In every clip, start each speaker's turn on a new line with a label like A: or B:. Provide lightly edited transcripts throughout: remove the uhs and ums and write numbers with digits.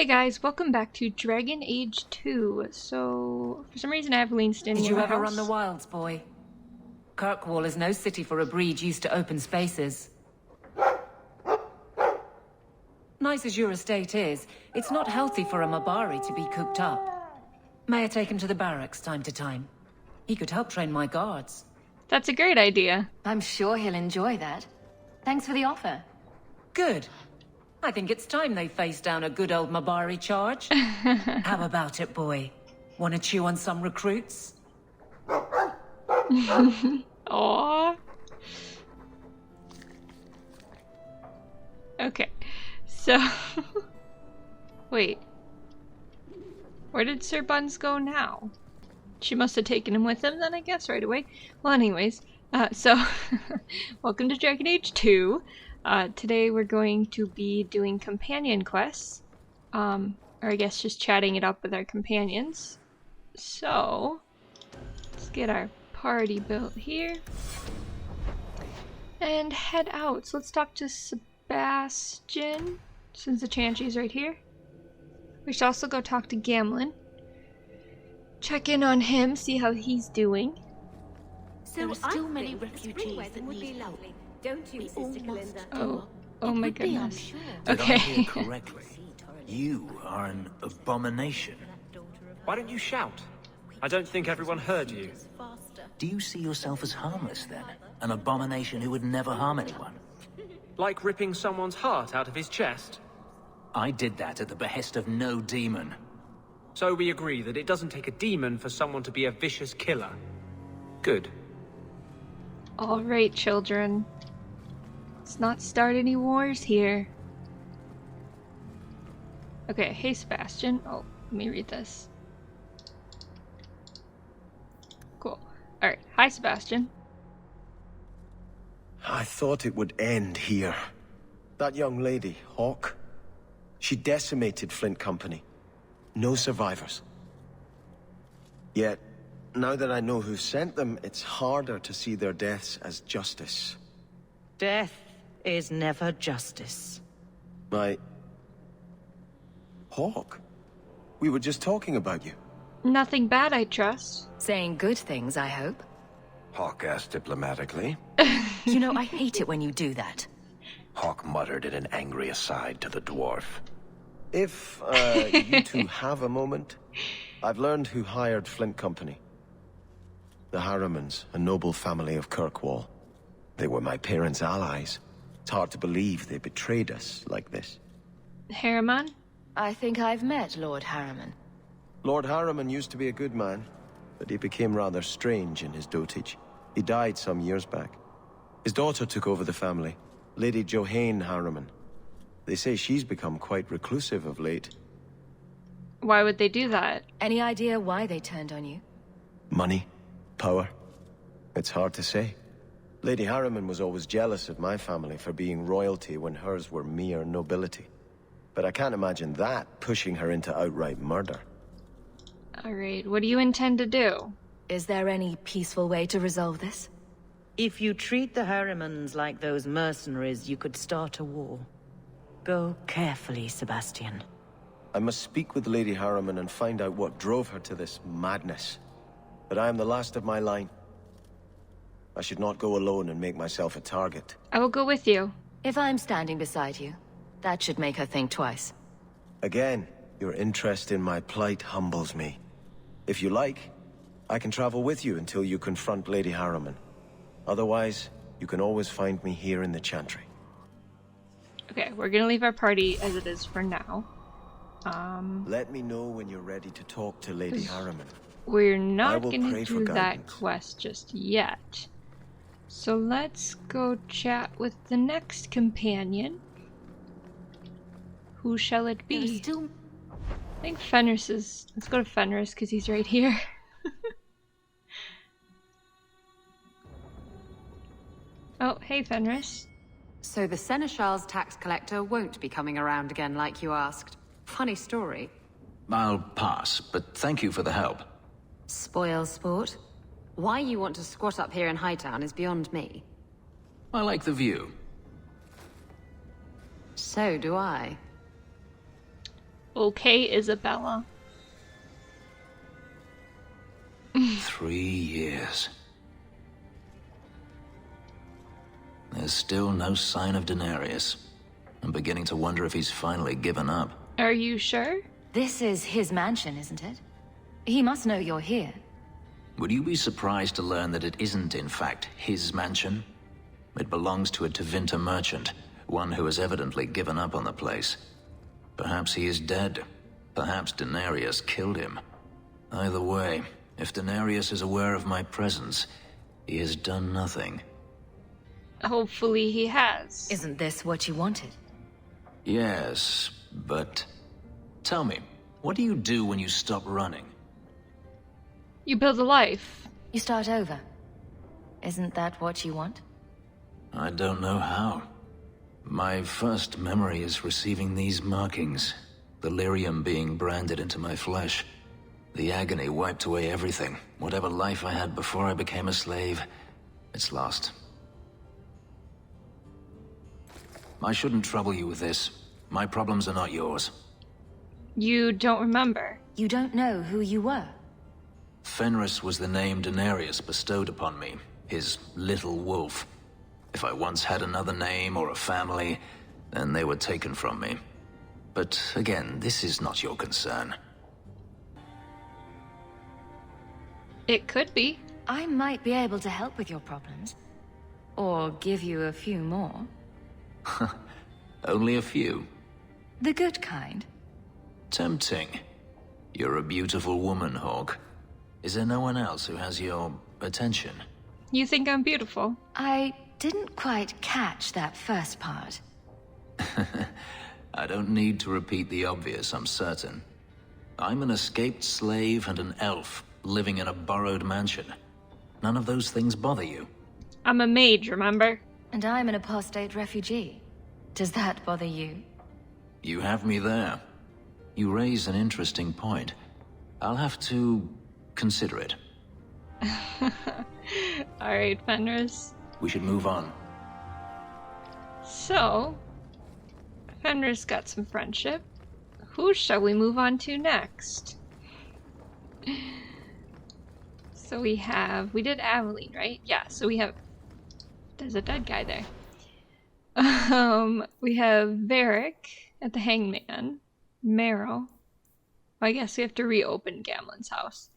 A: Hey guys, welcome back to Dragon Age 2. So, for some reason I have Lean standing in my house.
B: Did you ever run the wilds, boy? Kirkwall is no city for a breed used to open spaces. Nice as your estate is, it's not healthy for a Mabari to be cooped up. May I take him to the barracks time to time? He could help train my guards.
A: That's a great idea.
C: I'm sure he'll enjoy that. Thanks for the offer.
B: Good. I think it's time they face down a good old Mabari charge. How about it, boy? Want to chew on some recruits?
A: Aww. Okay, so... Wait. Where did Sir Buns go now? She must have taken him with him then, I guess, right away. Well, anyways, welcome to Dragon Age 2. Today we're going to be doing companion quests, or I guess just chatting it up with our companions. So, let's get our party built here, and head out. So let's talk to Sebastian, since the Chansey's right here. We should also go talk to Gamlin. Check in on him, see how he's doing.
D: So there are still many refugees that need help. Don't you, Sister Glinda?
A: Oh my goodness.
E: Did I hear correctly? You are an abomination.
F: Why don't you shout? I don't think everyone heard you.
E: Do you see yourself as harmless then? An abomination who would never harm anyone?
F: Like ripping someone's heart out of his chest?
E: I did that at the behest of no demon.
F: So we agree that it doesn't take a demon for someone to be a vicious killer. Good.
A: Alright, children. Let's not start any wars here. Okay, hey Sebastian. Oh, let me read this. Cool. Alright, hi Sebastian.
G: I thought it would end here. That young lady, Hawk, she decimated Flint Company. No survivors. Yet, now that I know who sent them, it's harder to see their deaths as justice.
H: Death is never justice.
G: Hawk? We were just talking about you.
A: Nothing bad, I trust.
C: Saying good things, I hope.
G: Hawk asked diplomatically.
C: You know, I hate it when you do that.
G: Hawk muttered in an angry aside to the dwarf. If, you two have a moment, I've learned who hired Flint Company. The Harrimans, a noble family of Kirkwall. They were my parents' allies. It's hard to believe they betrayed us like this.
A: Harriman?
C: I think I've met Lord Harriman.
G: Lord Harriman used to be a good man, but he became rather strange in his dotage. He died some years back. His daughter took over the family, Lady Johanne Harriman. They say she's become quite reclusive of late.
A: Why would they do that?
C: Any idea why they turned on you?
G: Money? Power? It's hard to say. Lady Harriman was always jealous of my family for being royalty when hers were mere nobility. But I can't imagine that pushing her into outright murder.
A: Alright, what do you intend to do?
C: Is there any peaceful way to resolve this?
H: If you treat the Harrimans like those mercenaries, you could start a war. Go carefully, Sebastian.
G: I must speak with Lady Harriman and find out what drove her to this madness. But I am the last of my line. I should not go alone and make myself a target.
A: I will go with you.
C: If I'm standing beside you, that should make her think twice.
G: Again, your interest in my plight humbles me. If you like, I can travel with you until you confront Lady Harriman. Otherwise, you can always find me here in the Chantry.
A: Okay, we're gonna leave our party as it is for now.
G: Let me know when you're ready to talk to Lady Harriman.
A: We're not
G: will
A: gonna
G: pray for
A: do that
G: guidance.
A: quest just yet. So let's go chat with the next companion. Who shall it be? I think Fenris is... Let's go to Fenris, because he's right here. Oh, hey Fenris.
I: So the Seneschal's tax collector won't be coming around again like you asked. Funny story.
E: I'll pass, but thank you for the help.
I: Spoil sport. Why you want to squat up here in Hightown is beyond me.
E: I like the view.
I: So do I.
A: Okay, Isabella.
E: 3 years. There's still no sign of Denarius. I'm beginning to wonder if he's finally given up.
A: Are you sure?
C: This is his mansion, isn't it? He must know you're here.
E: Would you be surprised to learn that it isn't, in fact, his mansion? It belongs to a Tevinter merchant, one who has evidently given up on the place. Perhaps he is dead. Perhaps Denarius killed him. Either way, if Denarius is aware of my presence, he has done nothing.
A: Hopefully he has.
C: Isn't this what you wanted?
E: Yes, but... Tell me, what do you do when you stop running?
A: You build a life.
C: You start over. Isn't that what you want?
E: I don't know how. My first memory is receiving these markings. The lyrium being branded into my flesh. The agony wiped away everything. Whatever life I had before I became a slave, it's lost. I shouldn't trouble you with this. My problems are not yours.
A: You don't remember.
C: You don't know who you were.
E: Fenris was the name Denarius bestowed upon me, his little wolf. If I once had another name or a family, then they were taken from me. But again, this is not your concern.
A: It could be.
C: I might be able to help with your problems. Or give you a few more.
E: Only a few.
C: The good kind.
E: Tempting. You're a beautiful woman, Hawk. Is there no one else who has your attention?
A: You think I'm beautiful?
C: I didn't quite catch that first part.
E: I don't need to repeat the obvious, I'm certain. I'm an escaped slave and an elf, living in a borrowed mansion. None of those things bother you.
A: I'm a mage, remember?
C: And I'm an apostate refugee. Does that bother you?
E: You have me there. You raise an interesting point. I'll have to consider it.
A: Alright, Fenris.
E: We should move on.
A: So, Fenris got some friendship. Who shall we move on to next? So we did Aveline, right? Yeah, so we have, there's a dead guy there. We have Varric at the Hangman, Merrill. I guess we have to reopen Gamlen's house.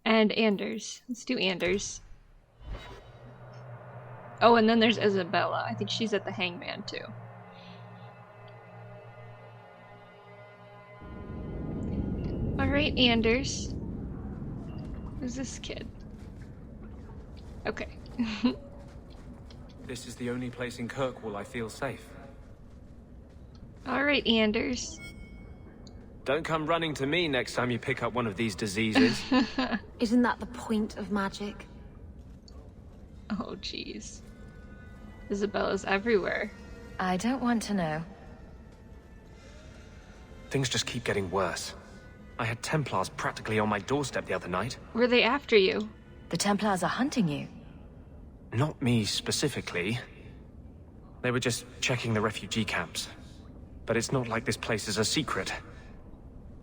A: And Anders. Let's do Anders. Oh, and then there's Isabella. I think she's at the Hangman too. Alright, Anders. Who's this kid? Okay.
F: This is the only place in Kirkwall I feel safe.
A: Alright, Anders.
F: Don't come running to me next time you pick up one of these diseases.
D: Isn't that the point of magic?
A: Oh, jeez. Isabella's everywhere.
C: I don't want to know.
F: Things just keep getting worse. I had Templars practically on my doorstep the other night.
A: Were they after you?
C: The Templars are hunting you.
F: Not me specifically. They were just checking the refugee camps. But it's not like this place is a secret.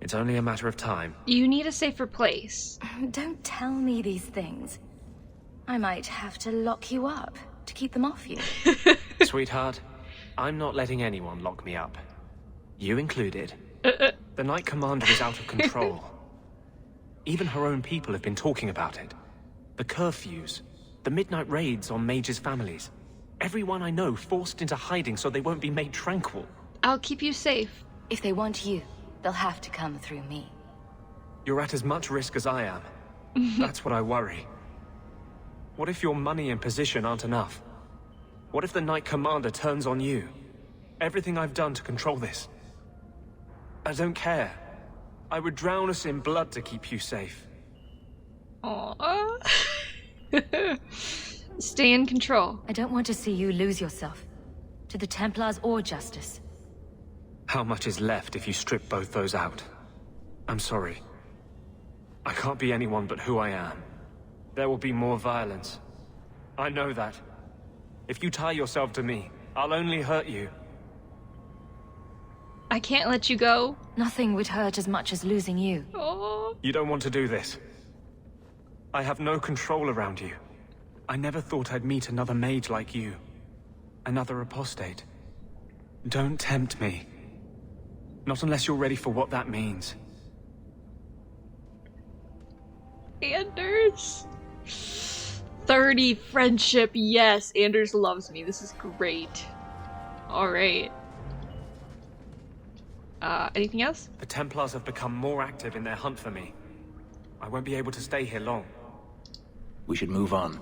F: It's only a matter of time.
A: You need a safer place.
C: Don't tell me these things. I might have to lock you up to keep them off you.
F: Sweetheart, I'm not letting anyone lock me up. You included. The Knight Commander is out of control. Even her own people have been talking about it. The curfews, the midnight raids on mages' families. Everyone I know forced into hiding so they won't be made tranquil.
A: I'll keep you safe.
C: If they want you, they'll have to come through me.
F: You're at as much risk as I am. That's what I worry. What if your money and position aren't enough? What if the Knight Commander turns on you? Everything I've done to control this. I don't care. I would drown us in blood to keep you safe.
A: Aww. Stay in control.
C: I don't want to see you lose yourself. To the Templars or Justice.
F: How much is left if you strip both those out? I'm sorry. I can't be anyone but who I am. There will be more violence. I know that. If you tie yourself to me, I'll only hurt you.
A: I can't let you go.
C: Nothing would hurt as much as losing you.
A: Oh.
F: You don't want to do this. I have no control around you. I never thought I'd meet another mage like you. Another apostate. Don't tempt me. Not unless you're ready for what that means.
A: Anders. 30 friendship. Yes, Anders loves me. This is great. Alright. Anything else?
F: The Templars have become more active in their hunt for me. I won't be able to stay here long.
E: We should move on.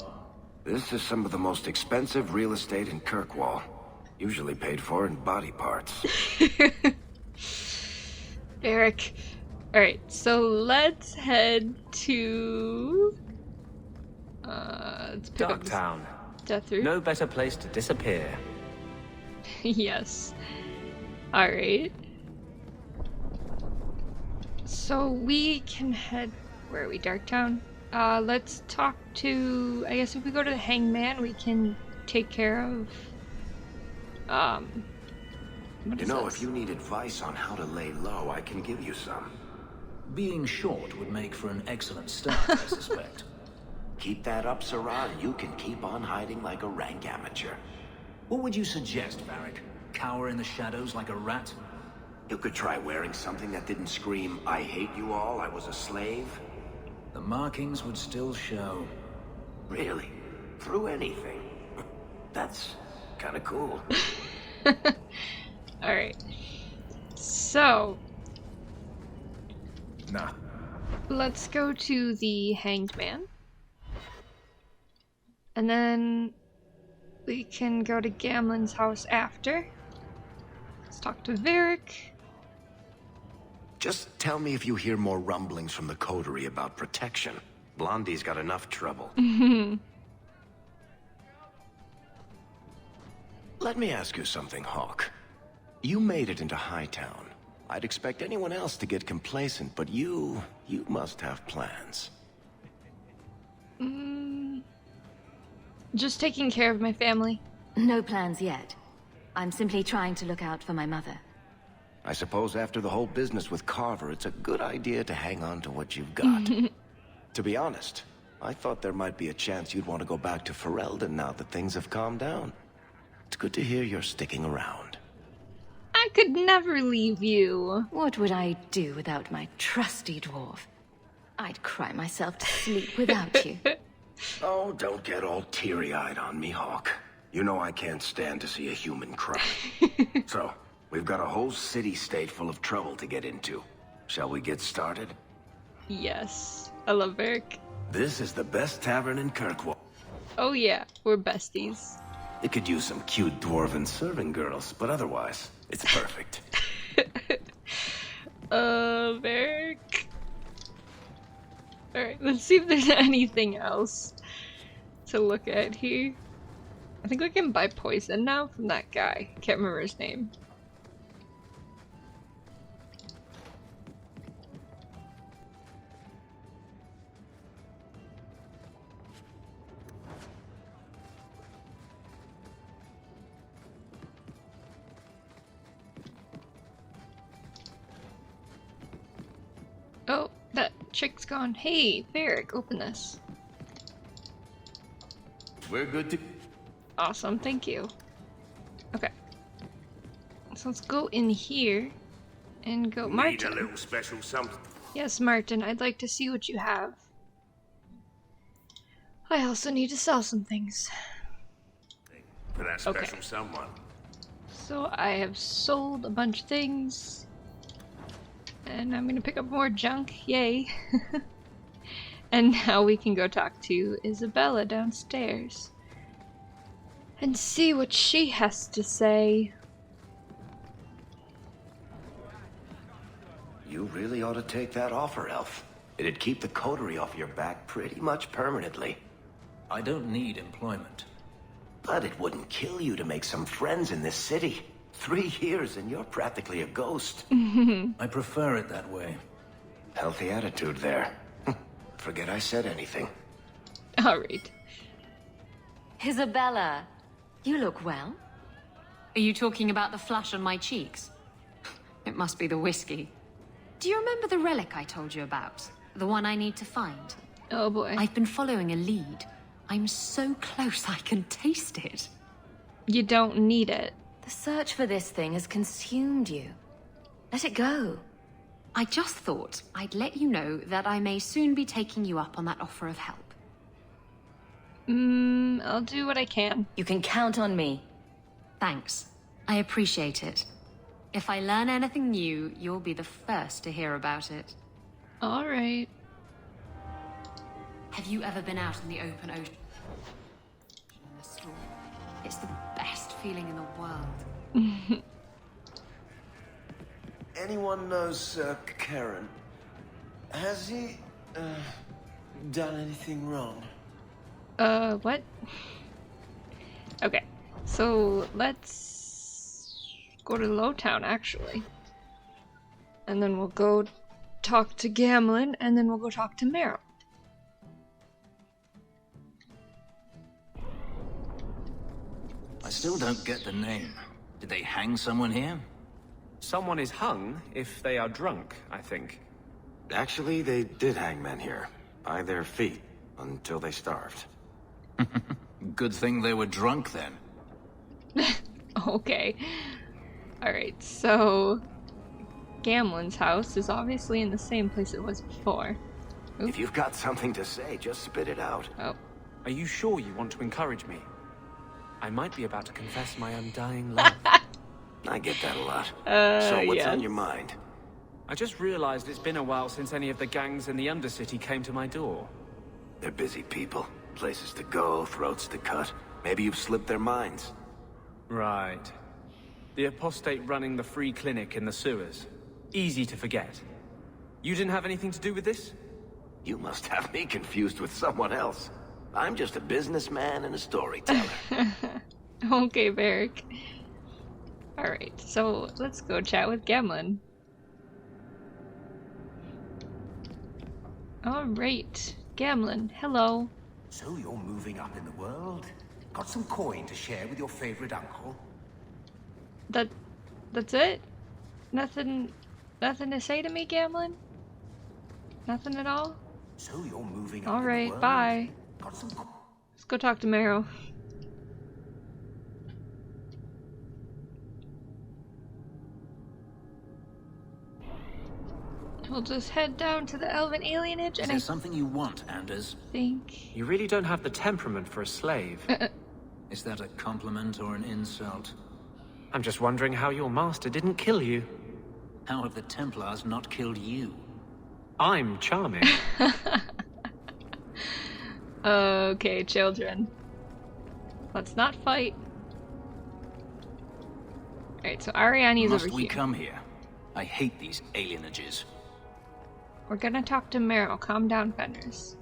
J: This is some of the most expensive real estate in Kirkwall. Usually paid for in body parts.
A: Eric. Alright, so let's head to... let's pick up
F: Ducktown.
A: Death Route.
F: No better place to disappear.
A: Yes. Alright. So we can head... Where are we? Darktown? Let's talk to... I guess if we go to the Hangman, we can take care of...
J: You know, if you need advice on how to lay low, I can give you some.
E: Being short would make for an excellent start, I suspect.
J: Keep that up, Sarah, and you can keep on hiding like a rank amateur.
E: What would you suggest, Varric? Cower in the shadows like a rat?
J: You could try wearing something that didn't scream, "I hate you all, I was a slave."
E: The markings would still show.
J: Really? Through anything? That's kind of cool.
A: Alright. So...
F: Nah.
A: Let's go to the Hanged Man. And then... we can go to Gamlen's house after. Let's talk to Varric.
J: Just tell me if you hear more rumblings from the coterie about protection. Blondie's got enough trouble. Let me ask you something, Hawk. You made it into Hightown. I'd expect anyone else to get complacent, but you must have plans.
A: Just taking care of my family.
C: No plans yet. I'm simply trying to look out for my mother.
J: I suppose after the whole business with Carver, it's a good idea to hang on to what you've got. To be honest, I thought there might be a chance you'd want to go back to Ferelden now that things have calmed down. It's good to hear you're sticking around.
A: I could never leave you.
C: What would I do without my trusty dwarf? I'd cry myself to sleep without you.
J: Oh, don't get all teary-eyed on me, Hawk. You know I can't stand to see a human cry. So, we've got a whole city-state full of trouble to get into. Shall we get started?
A: Yes. I love Varric.
J: This is the best tavern in Kirkwall.
A: Oh yeah, we're besties.
J: It could use some cute dwarven serving girls, but otherwise, it's perfect.
A: Varric. Alright, let's see if there's anything else to look at here. I think we can buy poison now from that guy. Can't remember his name. Oh, that chick's gone. Hey, Varric, open this.
J: We're good to...
A: Awesome, thank you. Okay. So let's go in here and go... Martin.
J: Need a little special something.
A: Yes, Martin, I'd like to see what you have. I also need to sell some things.
J: For that special someone.
A: So I have sold a bunch of things. And I'm gonna pick up more junk, yay. And now we can go talk to Isabella downstairs. And see what she has to say.
J: You really ought to take that offer, Elf. It'd keep the coterie off your back pretty much permanently.
E: I don't need employment.
J: But it wouldn't kill you to make some friends in this city. 3 years and you're practically a ghost.
E: I prefer it that way.
J: Healthy attitude there. Forget I said anything.
A: Alright.
C: Isabella, you look well.
I: Are you talking about the flush on my cheeks? It must be the whiskey. Do you remember the relic I told you about? The one I need to find?
A: Oh boy.
I: I've been following a lead. I'm so close I can taste it.
A: You don't need it.
C: The search for this thing has consumed you. Let it go.
I: I just thought I'd let you know that I may soon be taking you up on that offer of help.
A: I'll do what I can.
C: You can count on me.
I: Thanks. I appreciate it. If I learn anything new, you'll be the first to hear about it.
A: All right.
I: Have you ever been out in the open ocean? In a storm? It's the best feeling in the world.
J: Anyone knows Karen? Has he done anything wrong?
A: What? Okay, so let's go to Lowtown, actually. And then we'll go talk to Gamlin, and then we'll go talk to Meryl.
E: I still don't get the name. Did they hang someone here?
F: Someone is hung if they are drunk, I think.
J: Actually, they did hang men here. By their feet. Until they starved.
E: Good thing they were drunk then.
A: Okay. Alright, so... Gamlin's house is obviously in the same place it was before. Oops.
J: If you've got something to say, just spit it out.
A: Oh.
F: Are you sure you want to encourage me? I might be about to confess my undying love.
J: I get that a lot. So what's
A: yes.
J: on your mind?
F: I just realized it's been a while since any of the gangs in the Undercity came to my door.
J: They're busy people. Places to go, throats to cut. Maybe you've slipped their minds.
F: Right. The apostate running the free clinic in the sewers. Easy to forget. You didn't have anything to do with this?
J: You must have me confused with someone else. I'm just a businessman and a storyteller.
A: Okay, Varric. Alright, so let's go chat with Gamlin. Alright, Gamlin, hello.
K: So you're moving up in the world? Got some coin to share with your favorite uncle?
A: That's it? Nothing to say to me, Gamlin? Nothing at all?
K: So you're moving up in the
A: Alright,
K: world?
A: bye.
K: Got some
A: Let's go talk to Meryl. We'll just head down to the Elven Alienage
E: Is
A: and
E: there something you want, Anders?
A: think...
F: You really don't have the temperament for a slave.
E: Is that a compliment or an insult?
F: I'm just wondering how your master didn't kill you.
E: How have the Templars not killed you?
F: I'm charming.
A: Okay, children. Let's not fight. Alright, so Ariani's over
E: Must we
A: here.
E: come here? I hate these alienages.
A: We're gonna talk to Meryl. Calm down, Fenris.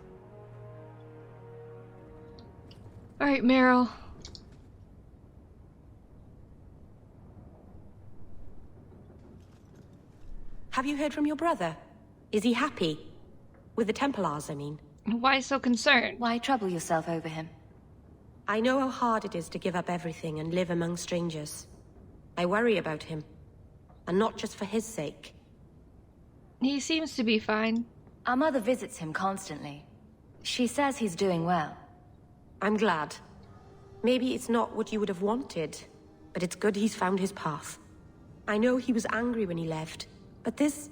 A: Alright, Meryl.
L: Have you heard from your brother? Is he happy? With the Templars, I mean.
A: Why so concerned?
C: Why trouble yourself over him?
L: I know how hard it is to give up everything and live among strangers. I worry about him. And not just for his sake.
A: He seems to be fine.
C: Our mother visits him constantly. She says he's doing well.
L: I'm glad. Maybe it's not what you would have wanted, but it's good he's found his path. I know he was angry when he left, but this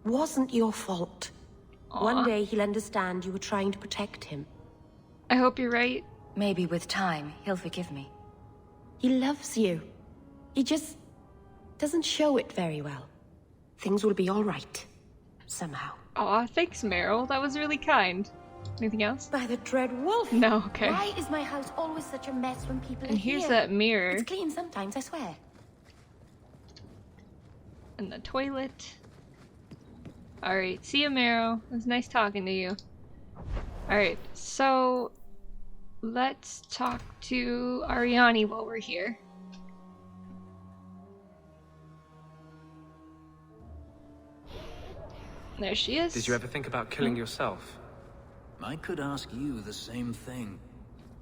L: wasn't your fault.
A: Aww.
L: One day he'll understand you were trying to protect him.
A: I hope you're right.
C: Maybe with time, he'll forgive me.
L: He loves you. He just doesn't show it very well. Things will be all right. Somehow.
A: Aw, thanks, Meryl. That was really kind. Anything else?
L: By the dread wolf!
A: No, okay.
C: Why is my house always such a mess when people
A: And
C: are
A: here's
C: here?
A: that mirror.
C: It's clean sometimes, I swear.
A: And the toilet. Alright, see you, Meryl. It was nice talking to you. Alright, so... let's talk to Ariani while we're here. There she is.
F: Did you ever think about killing yourself?
E: I could ask you the same thing.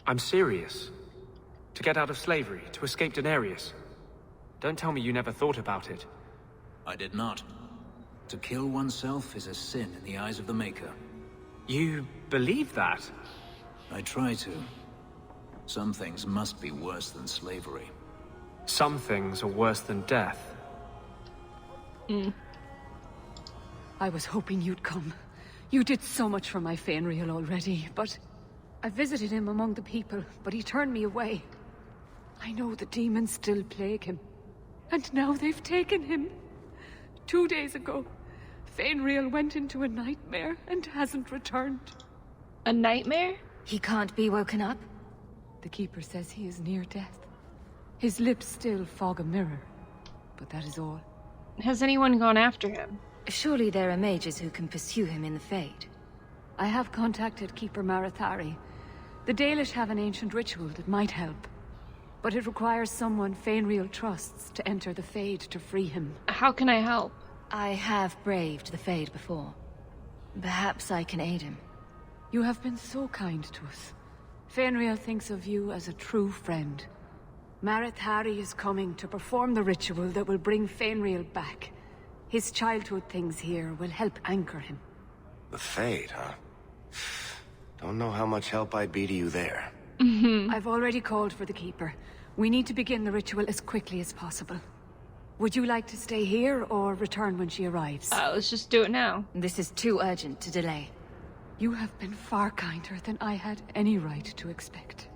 F: I'm serious. To get out of slavery, to escape Daenerys. Don't tell me you never thought about it.
E: I did not. To kill oneself is a sin in the eyes of the Maker.
F: You believe that?
E: I try to. Some things must be worse than slavery.
F: Some things are worse than death.
M: I was hoping you'd come. You did so much for my Feynriel already, but... I visited him among the people, but he turned me away. I know the demons still plague him. And now they've taken him. 2 days ago, Feynriel went into a nightmare and hasn't returned.
A: A nightmare?
C: He can't be woken up?
M: The Keeper says he is near death. His lips still fog a mirror, but that is all.
A: Has anyone gone after him?
C: Surely there are mages who can pursue him in the Fade.
M: I have contacted Keeper Marathari. The Dalish have an ancient ritual that might help. But it requires someone Feynriel trusts to enter the Fade to free him.
A: How can I help?
C: I have braved the Fade before. Perhaps I can aid him.
M: You have been so kind to us. Feynriel thinks of you as a true friend. Marathari is coming to perform the ritual that will bring Feynriel back. His childhood things here will help anchor him.
J: The Fade, huh? Don't know how much help I'd be to you there.
M: I've already called for the Keeper. We need to begin the ritual as quickly as possible. Would you like to stay here or return when she arrives?
A: Let's just do it now.
C: This is too urgent to delay.
M: You have been far kinder than I had any right to expect.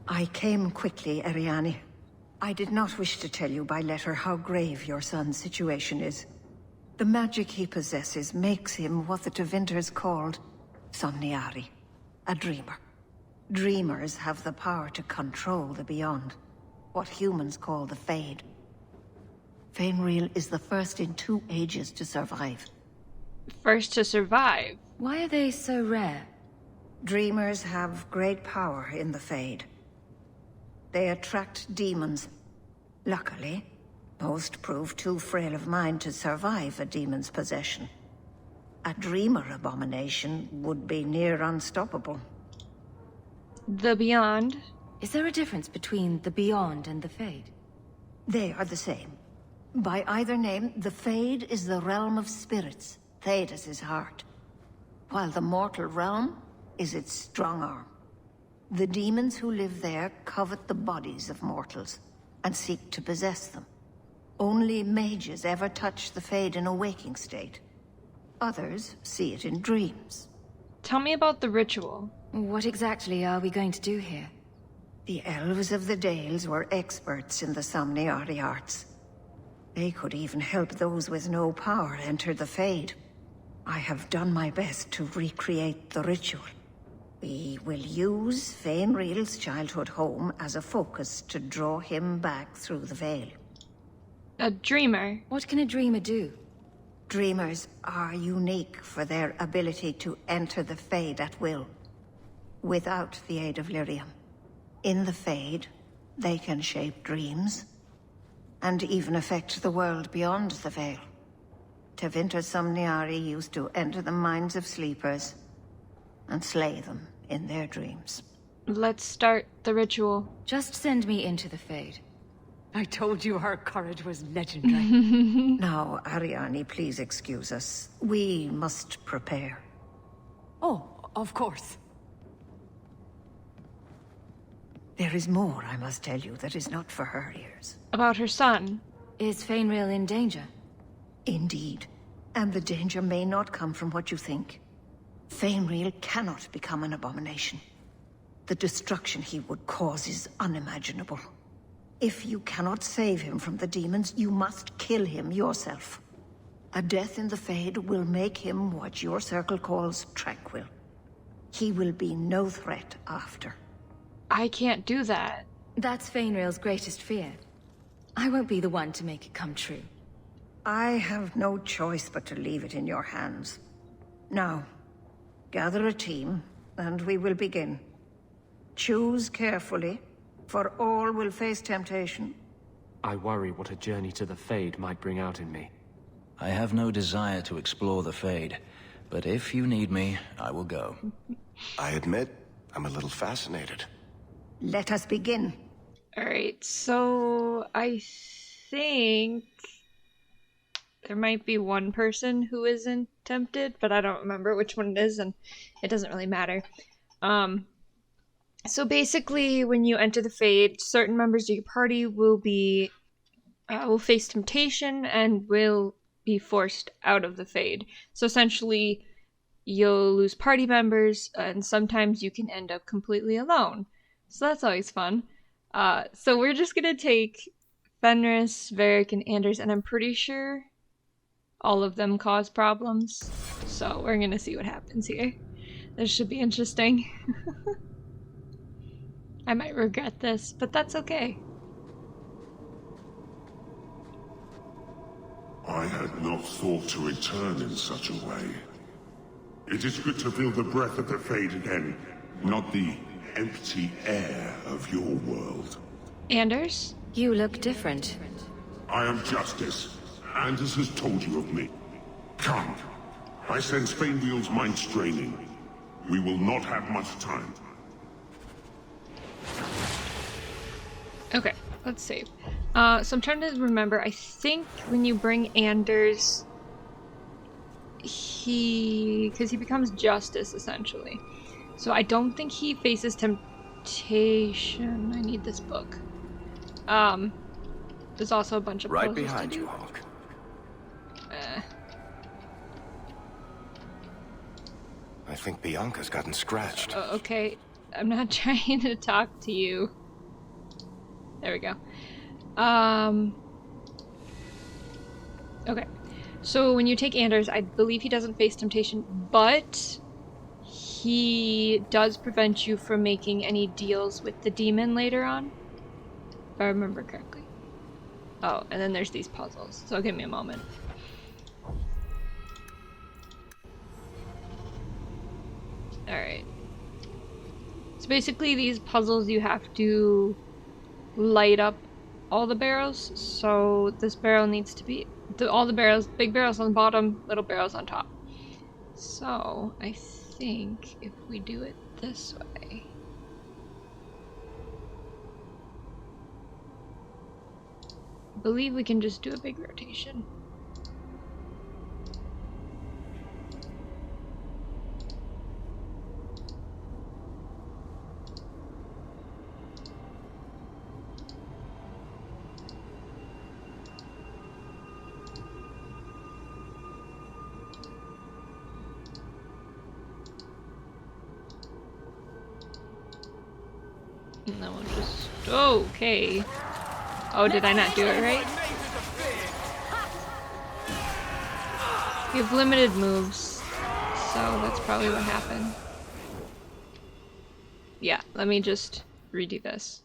N: I came quickly, Ariane. I did not wish to tell you by letter how grave your son's situation is. The magic he possesses makes him what the Tevinters called Somniari, a dreamer. Dreamers have the power to control the beyond, what humans call the Fade. Feynriel is the first in 2 ages to survive.
A: First to survive?
C: Why are they so rare?
N: Dreamers have great power in the Fade. They attract demons. Luckily, most prove too frail of mind to survive a demon's possession. A dreamer abomination would be near unstoppable.
A: The Beyond?
C: Is there a difference between the Beyond and the Fade?
N: They are the same. By either name, the Fade is the realm of spirits, Thedas' heart, while the mortal realm is its strong arm. The demons who live there covet the bodies of mortals and seek to possess them. Only mages ever touch the Fade in a waking state. Others see it in dreams.
A: Tell me about the ritual.
C: What exactly are we going to do here?
N: The elves of the Dales were experts in the Somniari arts. They could even help those with no power enter the Fade. I have done my best to recreate the ritual. We will use Feynriel's childhood home as a focus to draw him back through the veil.
A: A dreamer?
C: What can a dreamer do?
N: Dreamers are unique for their ability to enter the Fade at will, without the aid of lyrium. In the Fade, they can shape dreams, and even affect the world beyond the veil. Tevinter Somniari used to enter the minds of sleepers and slay them in their dreams.
A: Let's start the ritual.
C: Just send me into the Fade.
M: I told you her courage was legendary.
N: Now, Ariane, please excuse us. We must prepare.
M: Oh, of course.
N: There is more I must tell you that is not for her ears.
A: About her son.
C: Is Feynriel in danger?
N: Indeed. And the danger may not come from what you think. Feynriel cannot become an abomination. The destruction he would cause is unimaginable. If you cannot save him from the demons, you must kill him yourself. A death in the Fade will make him what your circle calls tranquil. He will be no threat after.
A: I can't do that.
C: That's Feynriel's greatest fear. I won't be the one to make it come true.
N: I have no choice but to leave it in your hands. Now, gather a team, and we will begin. Choose carefully, for all will face temptation.
F: I worry what a journey to the Fade might bring out in me.
E: I have no desire to explore the Fade, but if you need me, I will go.
J: I admit, I'm a little fascinated.
N: Let us begin.
A: Alright, so I think there might be one person who isn't tempted, but I don't remember which one it is, and it doesn't really matter. So basically, when you enter the Fade, certain members of your party will face temptation and will be forced out of the Fade. So essentially, you'll lose party members, and sometimes you can end up completely alone. So that's always fun. So we're just gonna take Fenris, Varric, and Anders, and I'm pretty sure all of them cause problems. So we're gonna see what happens here. This should be interesting. I might regret this, but that's okay.
O: I had not thought to return in such a way. It is good to feel the breath of the Fade again, not the empty air of your world.
A: Anders?
C: You look different.
O: I am Justice. Anders has told you of me. Come. I sense Feynriel's mind straining. We will not have much time.
A: Okay, let's save. So I'm trying to remember. I think when you bring Anders, because he becomes Justice, essentially. So I don't think he faces temptation. I need this book. There's also a bunch of
J: right
A: puzzles
J: behind
A: to do.
J: you, Hawk. I think Bianca's gotten scratched.
A: Okay, I'm not trying to talk to you. There we go. Okay. So when you take Anders, I believe he doesn't face temptation, but he does prevent you from making any deals with the demon later on, if I remember correctly. Oh, and then there's these puzzles, so give me a moment. Alright. So basically these puzzles you have to light up all the barrels, so this barrel needs to be all the barrels, big barrels on the bottom, little barrels on top. So I think if we do it this way, I believe we can just do a big rotation. And then we'll just... Okay. Oh, did I not do it right? You have limited moves, so that's probably what happened. Yeah, let me just redo this.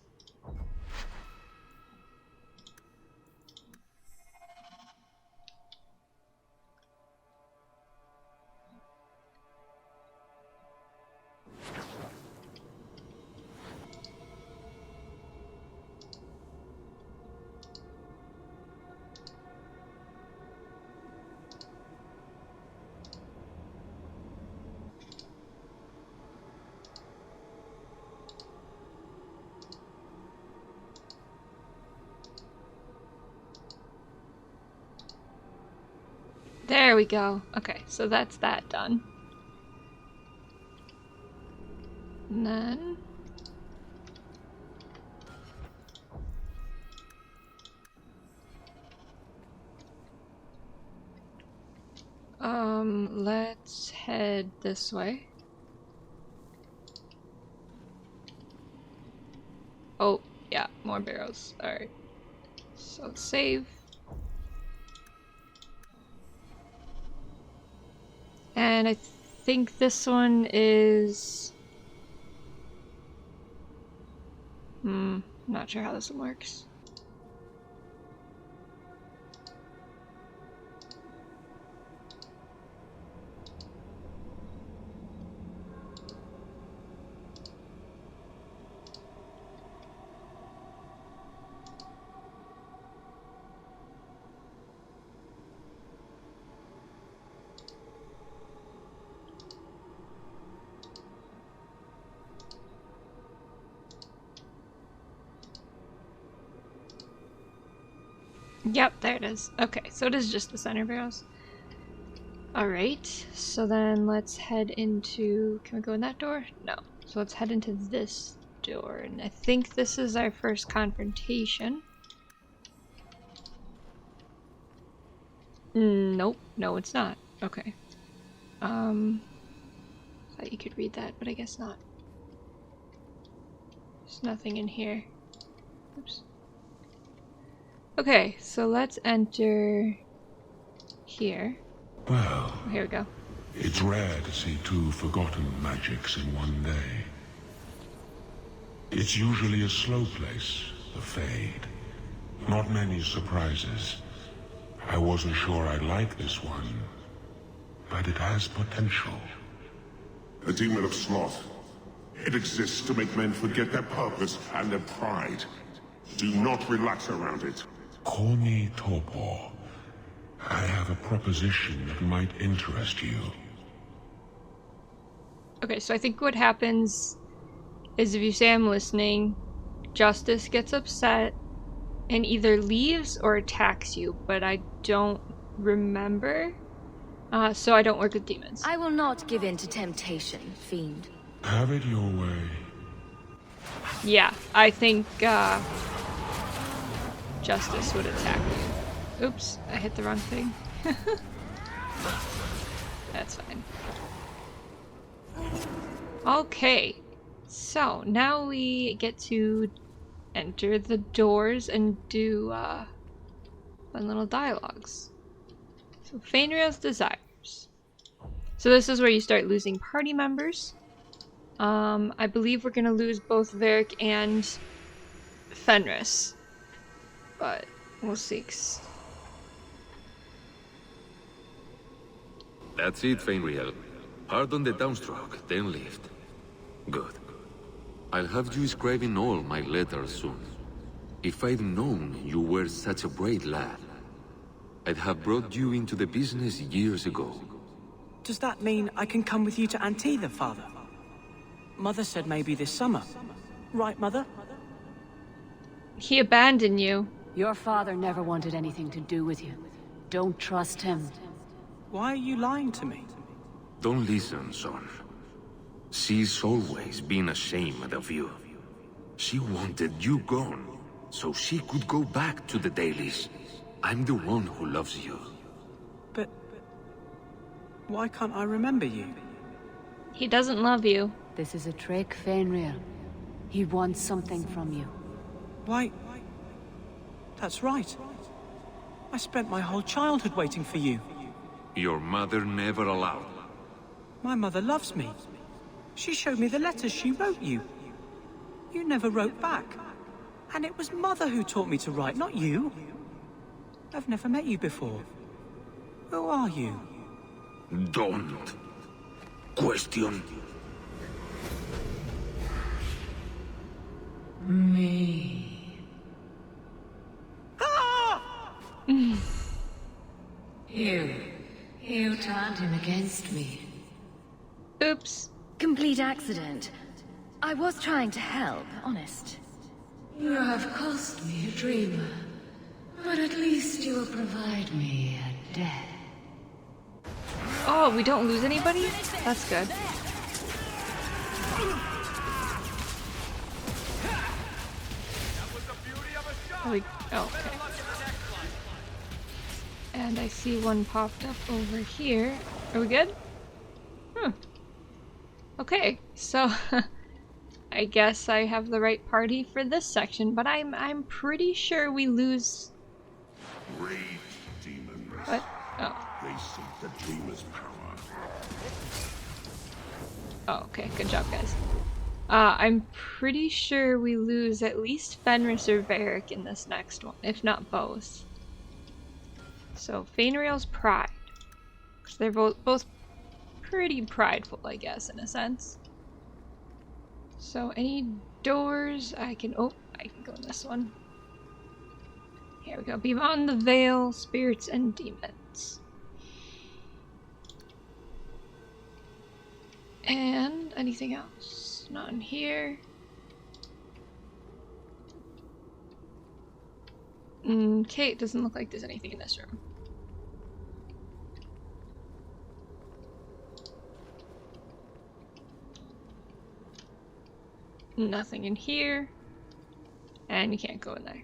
A: There we go. Okay, so that's that done. And then Let's head this way. Oh, yeah, more barrels. Alright. So let's save. And I think this one is... not sure how this one works. Yep, there it is. Okay, so it is just the center barrels. Alright, so then let's head into... Can we go in that door? No. So let's head into this door, and I think this is our first confrontation. Nope. No, it's not. Okay. Thought you could read that, but I guess not. There's nothing in here. Oops. Okay, so let's enter here.
O: Well,
A: oh, here we go.
O: It's rare to see two forgotten magics in one day. It's usually a slow place, the Fade. Not many surprises. I wasn't sure I'd like this one, but it has potential.
P: A demon of sloth. It exists to make men forget their purpose and their pride. Do not relax around it.
O: Call me Torpor. I have a proposition that might interest you.
A: Okay, so I think what happens is if you say I'm listening, Justice gets upset and either leaves or attacks you, but I don't remember. So I don't work with demons.
C: I will not give in to temptation, fiend.
O: Have it your way.
A: Yeah, I think Justice would attack me. Oops, I hit the wrong thing. That's fine. Okay, so now we get to enter the doors and do fun little dialogues. So Feynriel's desires. So this is where you start losing party members. I believe we're gonna lose both Varric and Fenris, but we'll see.
Q: That's it, Feynriel. Pardon the downstroke, then lift. Good. I'll have you scribing all my letters soon. If I'd known you were such a brave lad, I'd have brought you into the business years ago.
R: Does that mean I can come with you to Antitha, Father? Mother said maybe this summer. Right, Mother?
A: He abandoned you.
M: Your father never wanted anything to do with you. Don't trust him.
R: Why are you lying to me?
Q: Don't listen, son. She's always been ashamed of you. She wanted you gone, so she could go back to the dailies. I'm the one who loves you.
R: But why can't I remember you?
A: He doesn't love you.
M: This is a trick, Feynriel. He wants something from you.
R: Why? That's right. I spent my whole childhood waiting for you.
Q: Your mother never allowed.
R: My mother loves me. She showed me the letters she wrote you. You never wrote back. And it was Mother who taught me to write, not you. I've never met you before. Who are you?
Q: Don't question
B: me. You turned him against me.
A: Oops.
C: Complete accident. I was trying to help, honest.
B: You have cost me a dreamer, but at least you will provide me a death.
A: Oh, we don't lose anybody? That's good. Oh, okay. And I see one popped up over here. Are we good? Okay, so I guess I have the right party for this section, but I'm pretty sure we lose.
O: Rage demons.
A: What? Oh.
O: They seek the dreamer's power.
A: Oh, okay. Good job, guys. I'm pretty sure we lose at least Fenris or Varric in this next one, if not both. So Feynriel's pride, because they're both pretty prideful, I guess, in a sense. So any doors I can... Oh, I can go in this one. Here we go. Beyond the veil, spirits and demons. And anything else? Not in here. Okay, it doesn't look like there's anything in this room. Nothing in here. And you can't go in there.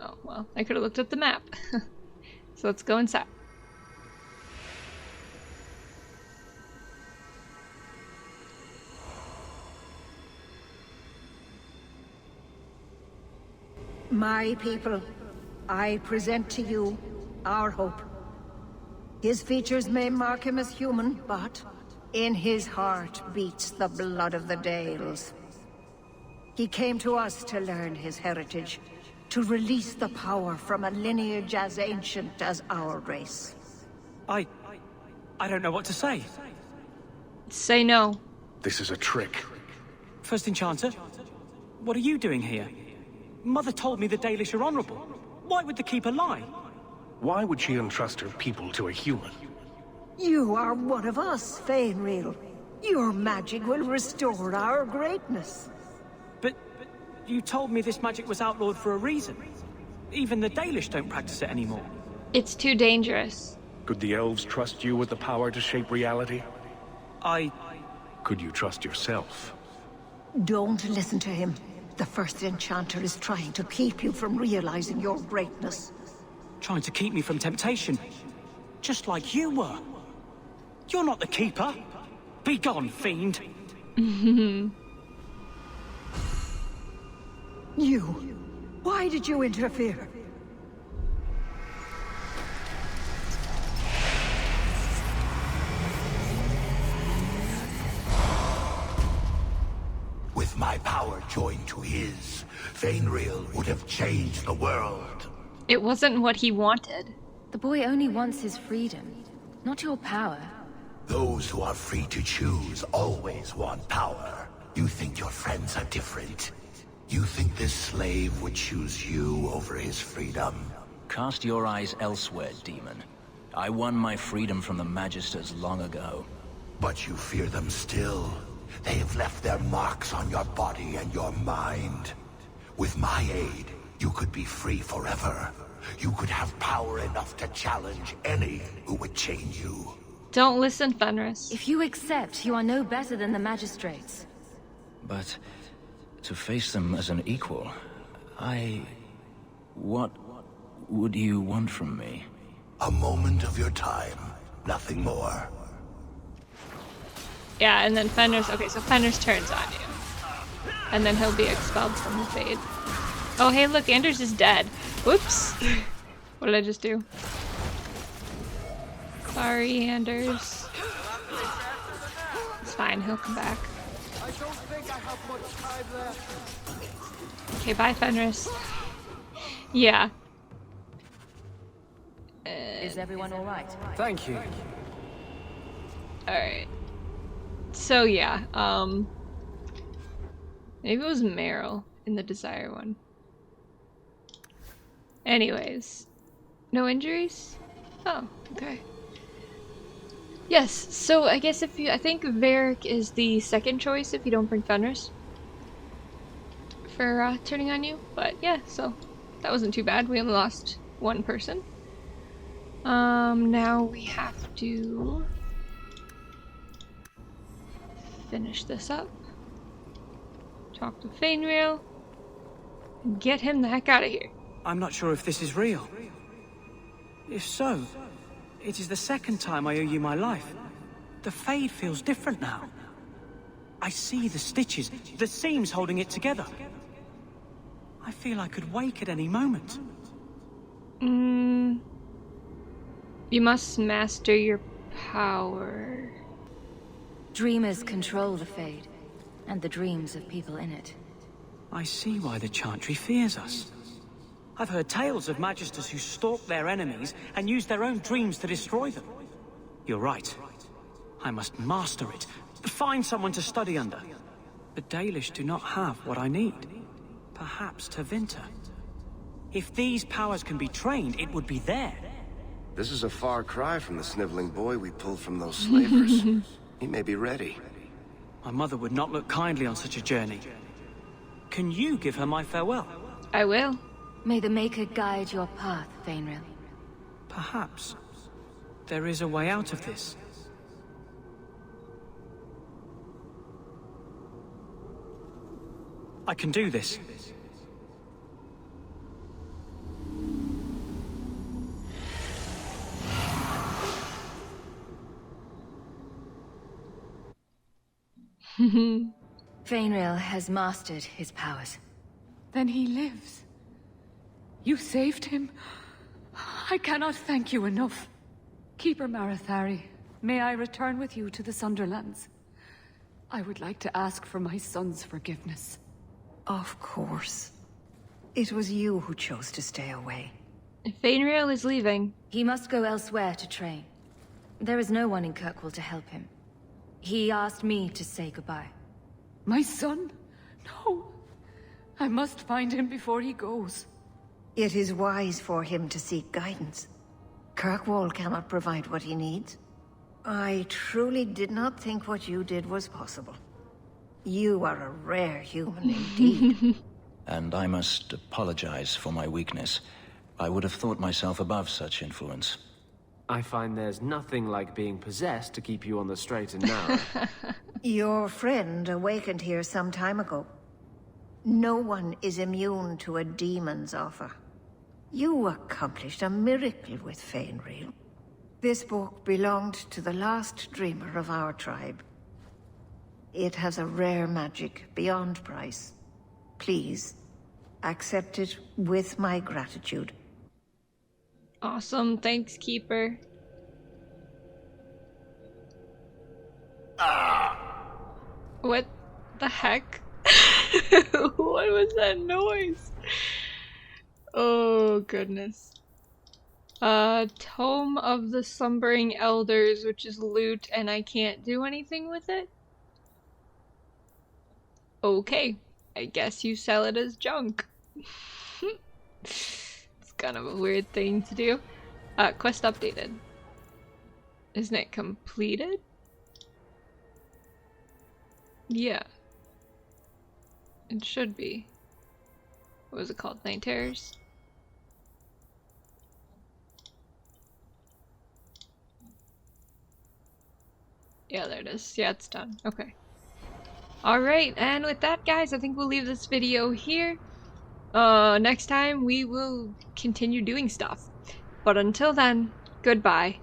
A: Oh, well, I could have looked at the map. So let's go inside.
N: My people, I present to you our hope. His features may mark him as human, but in his heart beats the blood of the Dales. He came to us to learn his heritage, to release the power from a lineage as ancient as our race.
R: I don't know what to say.
A: Say no.
S: This is a trick.
R: First Enchanter, what are you doing here? Mother told me the Dalish are honorable. Why would the Keeper lie?
S: Why would she entrust her people to a human?
N: You are one of us, Feynriel. Your magic will restore our greatness.
R: But you told me this magic was outlawed for a reason. Even the Dalish don't practice it anymore.
A: It's too dangerous.
S: Could the elves trust you with the power to shape reality? Could you trust yourself?
N: Don't listen to him. The First Enchanter is trying to keep you from realizing your greatness.
R: Trying to keep me from temptation. Just like you were. You're not the Keeper. Be gone, fiend.
N: You. Why did you interfere?
K: With my power joined to his, Feynriel would have changed the world.
A: It wasn't what he wanted.
C: The boy only wants his freedom, not your power.
K: Those who are free to choose always want power. You think your friends are different? You think this slave would choose you over his freedom?
E: Cast your eyes elsewhere, demon. I won my freedom from the Magisters long ago.
K: But you fear them still. They have left their marks on your body and your mind. With my aid, you could be free forever. You could have power enough to challenge any who would chain you.
A: Don't listen, Fenris.
C: If you accept, you are no better than the magistrates.
E: But to face them as an equal, what would you want from me?
K: A moment of your time, nothing more.
A: Yeah, and then Fenris... Okay, so Fenris turns on you. And then he'll be expelled from the Fade. Oh, hey, look, Anders is dead. Whoops. What did I just do? Sorry, Anders. It's fine, he'll come back.
T: I don't think I have much time left.
A: Okay, bye, Fenris. Yeah.
B: Is everyone alright?
R: Thank you.
A: Alright. So yeah, maybe it was Meryl in the Desire one. Anyways, no injuries? Oh, okay. Yes, so I guess I think Varric is the second choice if you don't bring Fenris for turning on you, but yeah, so that wasn't too bad. We only lost one person. Now we have to finish this up, talk to Feynriel, and get him the heck out of here.
R: I'm not sure if this is real. If so, it is the second time I owe you my life. The Fade feels different now. I see the stitches, the seams holding it together. I feel I could wake at any moment.
A: You must master your power.
C: Dreamers control the Fade, and the dreams of people in it.
R: I see why the Chantry fears us. I've heard tales of Magisters who stalk their enemies and use their own dreams to destroy them. You're right. I must master it. Find someone to study under. The Dalish do not have what I need. Perhaps Tevinter. If these powers can be trained, it would be there.
J: This is a far cry from the sniveling boy we pulled from those slavers. He may be ready.
R: My mother would not look kindly on such a journey. Can you give her my farewell?
A: I will.
C: May the Maker guide your path, Feynriel.
R: Perhaps there is a way out of this. I can do this.
C: Feynriel has mastered his powers.
M: Then he lives. You saved him. I cannot thank you enough. Keeper Marathari, may I return with you to the Sunderlands? I would like to ask for my son's forgiveness.
N: Of course. It was you who chose to stay away.
A: Feynriel is leaving.
C: He must go elsewhere to train. There is no one in Kirkwall to help him. He asked me to say goodbye.
M: My son? No. I must find him before he goes.
N: It is wise for him to seek guidance. Kirkwall cannot provide what he needs. I truly did not think what you did was possible. You are a rare human indeed.
E: And I must apologize for my weakness. I would have thought myself above such influence.
F: I find there's nothing like being possessed to keep you on the straight and narrow.
N: Your friend awakened here some time ago. No one is immune to a demon's offer. You accomplished a miracle with Feynriel. This book belonged to the last dreamer of our tribe. It has a rare magic beyond price. Please, accept it with my gratitude.
A: Awesome, thanks, Keeper. What the heck? What was that noise? Oh, goodness. Tome of the Slumbering Elders, which is loot, and I can't do anything with it? Okay, I guess you sell it as junk. It's kind of a weird thing to do. Quest updated. Isn't it completed? Yeah. It should be. What was it called? Night Terrors? Yeah, there it is. Yeah, it's done. Okay. Alright, and with that, guys, I think we'll leave this video here. Next time we will continue doing stuff. But until then, goodbye.